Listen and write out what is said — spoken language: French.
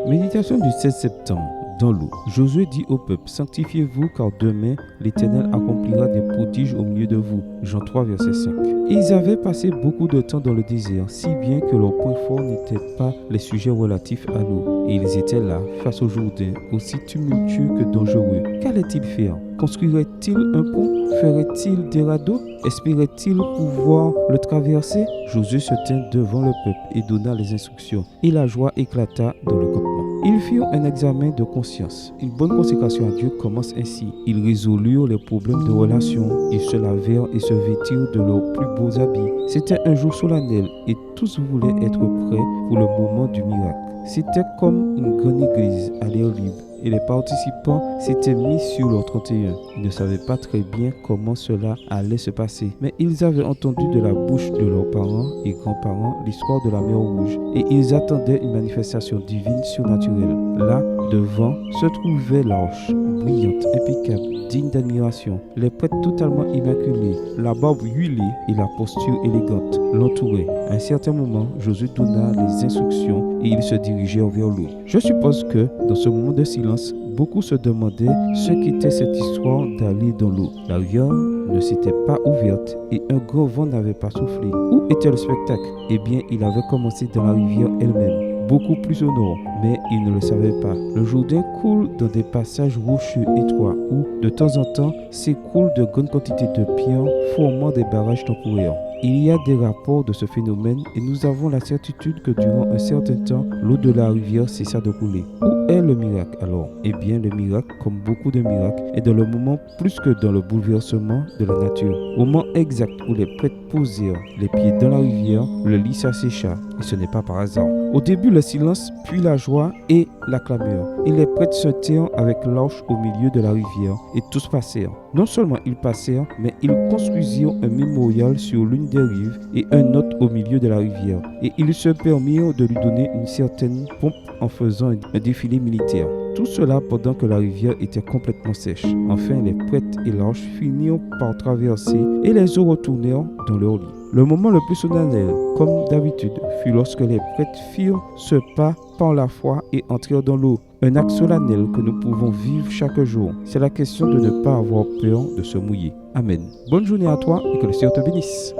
Méditation du 16 septembre. Dans l'eau, Josué dit au peuple, sanctifiez-vous car demain l'Éternel accomplira des prodiges au milieu de vous. Jean 3, verset 5. Ils avaient passé beaucoup de temps dans le désert, si bien que leur point fort n'était pas les sujets relatifs à l'eau. Et ils étaient là, face au Jourdain, aussi tumultueux que dangereux. Qu'allait-il faire? Construirait-il un pont? Ferait-il des radeaux? Espérait-il pouvoir le traverser? Josué se tint devant le peuple et donna les instructions. Et la joie éclata dans le campement. Ils firent un examen de conscience. Une bonne consécration à Dieu commence ainsi. Ils résolurent les problèmes de relation. Ils se lavèrent et se vêtirent de leurs plus beaux habits. C'était un jour solennel et tous voulaient être prêts pour le moment du miracle. C'était comme une grande église à l'air libre. Et les participants s'étaient mis sur leur 31. Ils ne savaient pas très bien comment cela allait se passer, mais ils avaient entendu de la bouche de leurs parents et grands-parents l'histoire de la mer Rouge, et ils attendaient une manifestation divine surnaturelle. Là, devant, se trouvait l'arche, brillante, impeccable, digne d'admiration. Les prêtres totalement immaculés, la barbe huilée et la posture élégante l'entouraient. À un certain moment, Josué donna les instructions et ils se dirigèrent vers l'eau. Je suppose que, dans ce moment de silence, beaucoup se demandaient ce qu'était cette histoire d'aller dans l'eau. La rivière ne s'était pas ouverte et un grand vent n'avait pas soufflé. Où était le spectacle? Eh bien, il avait commencé dans la rivière elle-même, beaucoup plus au nord, mais ils ne le savaient pas. Le Jourdain coule dans des passages rocheux étroits où, de temps en temps, s'écoulent de grandes quantités de pierres formant des barrages temporaires. Il y a des rapports de ce phénomène et nous avons la certitude que durant un certain temps, l'eau de la rivière cessa de couler. Où est le miracle alors? Eh bien, le miracle, comme beaucoup de miracles, est dans le moment plus que dans le bouleversement de la nature. Au moment exact où les prêtres posèrent les pieds dans la rivière, le lit s'assécha et ce n'est pas par hasard. Au début, le silence, puis la joie et la clameur. Et les prêtres se tinrent avec l'arche au milieu de la rivière et tous passèrent. Non seulement ils passèrent, mais ils construisirent un mémorial sur l'une des rives et un autre au milieu de la rivière. Et ils se permirent de lui donner une certaine pompe en faisant un défilé militaire. Tout cela pendant que la rivière était complètement sèche. Enfin, les prêtres et l'arche finirent par traverser et les eaux retournèrent dans leur lit. Le moment le plus solennel, comme d'habitude, fut lorsque les prêtres firent ce pas par la foi et entrèrent dans l'eau. Un acte solennel que nous pouvons vivre chaque jour. C'est la question de ne pas avoir peur de se mouiller. Amen. Bonne journée à toi et que le Seigneur te bénisse.